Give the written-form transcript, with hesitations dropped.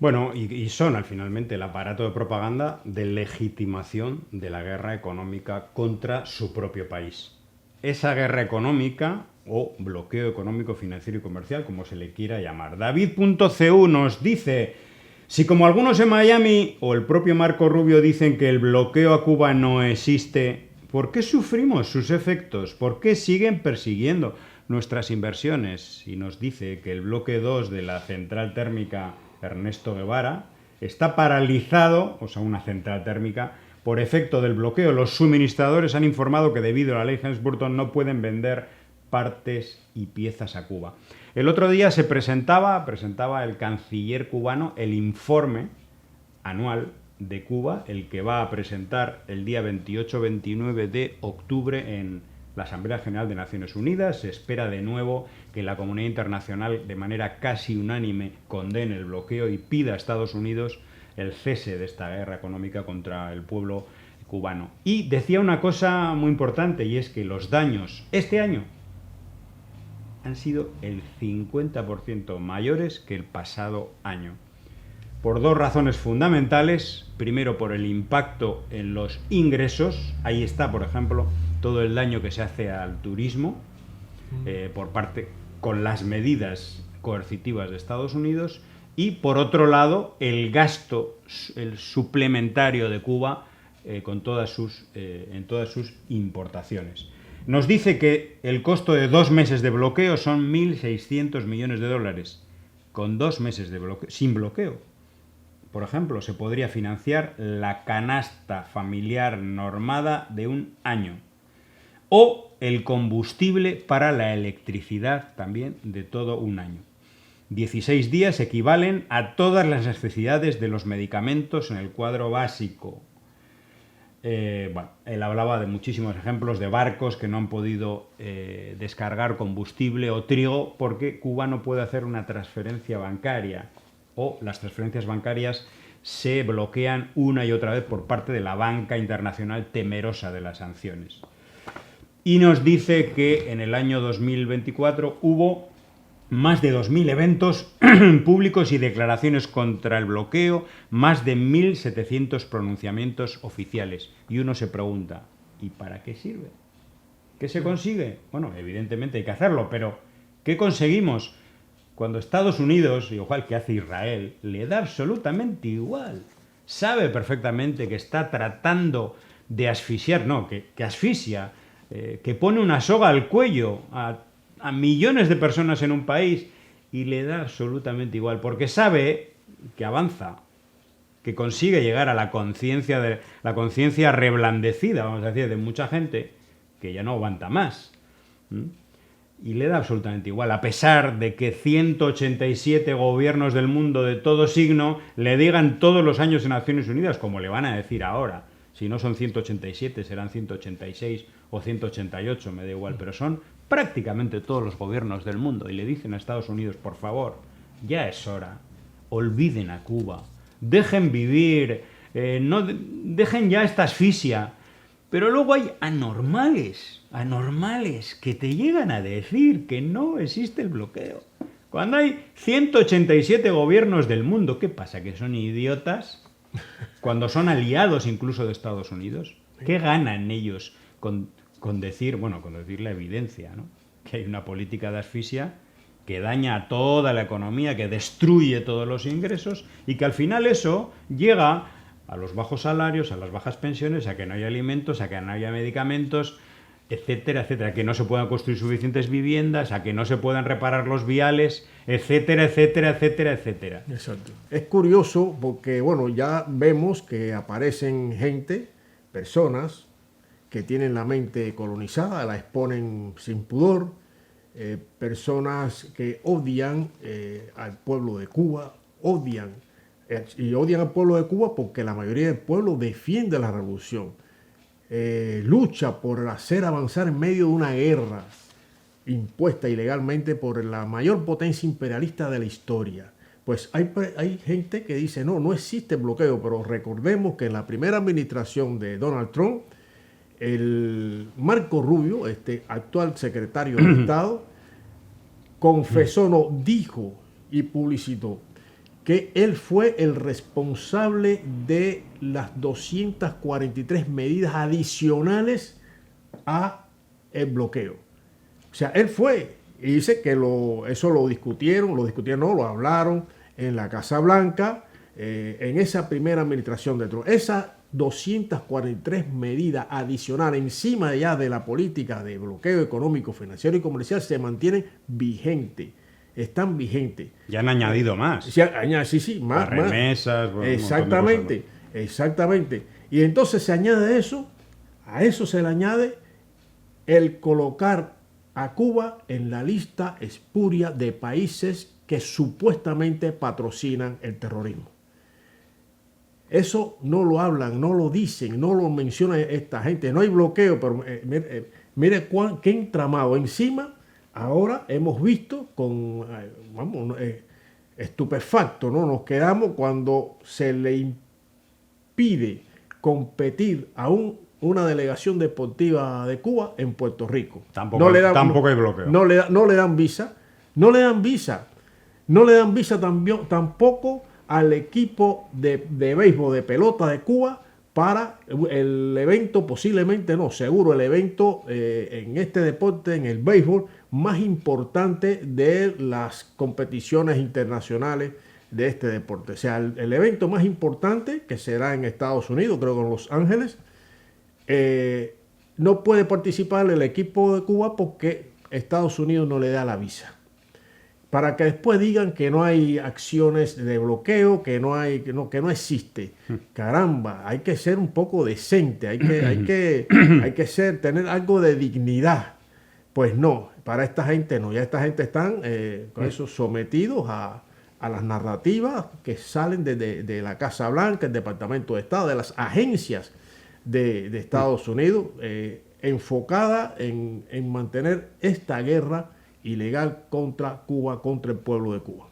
Bueno, y son al finalmente el aparato de propaganda de legitimación de la guerra económica contra su propio país. Esa guerra económica o bloqueo económico, financiero y comercial, como se le quiera llamar. David.cu nos dice, si como algunos en Miami o el propio Marco Rubio dicen que el bloqueo a Cuba no existe, ¿por qué sufrimos sus efectos? ¿Por qué siguen persiguiendo nuestras inversiones? Y nos dice que el bloque 2 de la central térmica Ernesto Guevara está paralizado, o sea, una central térmica, por efecto del bloqueo. Los suministradores han informado que debido a la ley Helms-Burton no pueden vender partes y piezas a Cuba. El otro día se presentaba el canciller cubano el informe anual de Cuba, el que va a presentar el día 28-29 de octubre en la Asamblea General de Naciones Unidas. Se espera de nuevo que la comunidad internacional de manera casi unánime condene el bloqueo y pida a Estados Unidos el cese de esta guerra económica contra el pueblo cubano. Y decía una cosa muy importante, y es que los daños este año han sido el 50% mayores que el pasado año. Por dos razones fundamentales. Primero, por el impacto en los ingresos. Ahí está, por ejemplo, todo el daño que se hace al turismo por parte con las medidas coercitivas de Estados Unidos. Y por otro lado, el gasto, el suplementario de Cuba en todas sus importaciones. Nos dice que el costo de 2 meses de bloqueo son 1.600 millones de dólares. Con 2 meses de bloqueo, sin bloqueo, por ejemplo, se podría financiar la canasta familiar normada de un año. O el combustible para la electricidad también de todo un año. 16 días equivalen a todas las necesidades de los medicamentos en el cuadro básico. Él hablaba de muchísimos ejemplos de barcos que no han podido descargar combustible o trigo porque Cuba no puede hacer una transferencia bancaria, o las transferencias bancarias se bloquean una y otra vez por parte de la banca internacional temerosa de las sanciones. Y nos dice que en el año 2024 hubo más de 2.000 eventos públicos y declaraciones contra el bloqueo, más de 1.700 pronunciamientos oficiales. Y uno se pregunta, ¿y para qué sirve? ¿Qué se consigue? Bueno, evidentemente hay que hacerlo, pero ¿qué conseguimos? Cuando Estados Unidos, igual que hace Israel, le da absolutamente igual. Sabe perfectamente que está tratando de asfixiar, que asfixia, que pone una soga al cuello a millones de personas en un país y le da absolutamente igual, porque sabe que avanza, que consigue llegar a la conciencia reblandecida, vamos a decir, de mucha gente que ya no aguanta más. Y le da absolutamente igual, a pesar de que 187 gobiernos del mundo de todo signo le digan todos los años en Naciones Unidas, como le van a decir ahora. Si no son 187, serán 186 o 188, me da igual, pero son prácticamente todos los gobiernos del mundo y le dicen a Estados Unidos, por favor, ya es hora, olviden a Cuba, dejen vivir, no dejen ya esta asfixia. Pero luego hay anormales que te llegan a decir que no existe el bloqueo. Cuando hay 187 gobiernos del mundo, ¿qué pasa? ¿Que son idiotas? Cuando son aliados incluso de Estados Unidos, ¿qué ganan ellos con decir la evidencia, ¿no? Que hay una política de asfixia que daña a toda la economía, que destruye todos los ingresos y que al final eso llega a los bajos salarios, a las bajas pensiones, a que no haya alimentos, a que no haya medicamentos, etcétera, etcétera, que no se puedan construir suficientes viviendas, a que no se puedan reparar los viales, etcétera, etcétera, etcétera, etcétera. Exacto. Es curioso porque, bueno, ya vemos que aparecen personas que tienen la mente colonizada, la exponen sin pudor, personas que odian al pueblo de Cuba, odian al pueblo de Cuba porque la mayoría del pueblo defiende la revolución, lucha por hacer avanzar en medio de una guerra impuesta ilegalmente por la mayor potencia imperialista de la historia. Pues hay gente que dice, no existe bloqueo, pero recordemos que en la primera administración de Donald Trump, el Marco Rubio, actual secretario de Estado, confesó, dijo y publicitó que él fue el responsable de las 243 medidas adicionales a el bloqueo. O sea, él fue, y dice que eso lo discutieron, no, lo hablaron en la Casa Blanca, en esa primera administración de Trump. Esas 243 medidas adicionales encima ya de la política de bloqueo económico, financiero y comercial se mantienen vigentes. Están vigentes. Ya han añadido más. Sí, más. Remesas, bueno, exactamente, un montón de cosas, ¿no? exactamente. Y entonces se añade eso, a eso se le añade el colocar a Cuba en la lista espuria de países que supuestamente patrocinan el terrorismo. Eso no lo hablan, no lo dicen, no lo menciona esta gente. No hay bloqueo, pero mire qué entramado. Encima, ahora hemos visto con, estupefacto, ¿no? Nos quedamos cuando se le impide competir a una delegación deportiva de Cuba en Puerto Rico. Tampoco hay bloqueo. No le dan visa. No le dan visa. No le dan visa tampoco al equipo de béisbol, de pelota de Cuba para el evento, posiblemente no, seguro el evento en este deporte, en el béisbol, más importante de las competiciones internacionales de este deporte. O sea, el evento más importante, que será en Estados Unidos, creo que en Los Ángeles, no puede participar el equipo de Cuba porque Estados Unidos no le da la visa. Para que después digan que no hay acciones de bloqueo, que no existe. Caramba, hay que ser un poco decente, hay que tener algo de dignidad. Pues no, para esta gente no, ya esta gente están con eso sometidos a las narrativas que salen de la Casa Blanca, el Departamento de Estado, de las agencias de Estados Unidos, enfocada en mantener esta guerra ilegal contra Cuba, contra el pueblo de Cuba.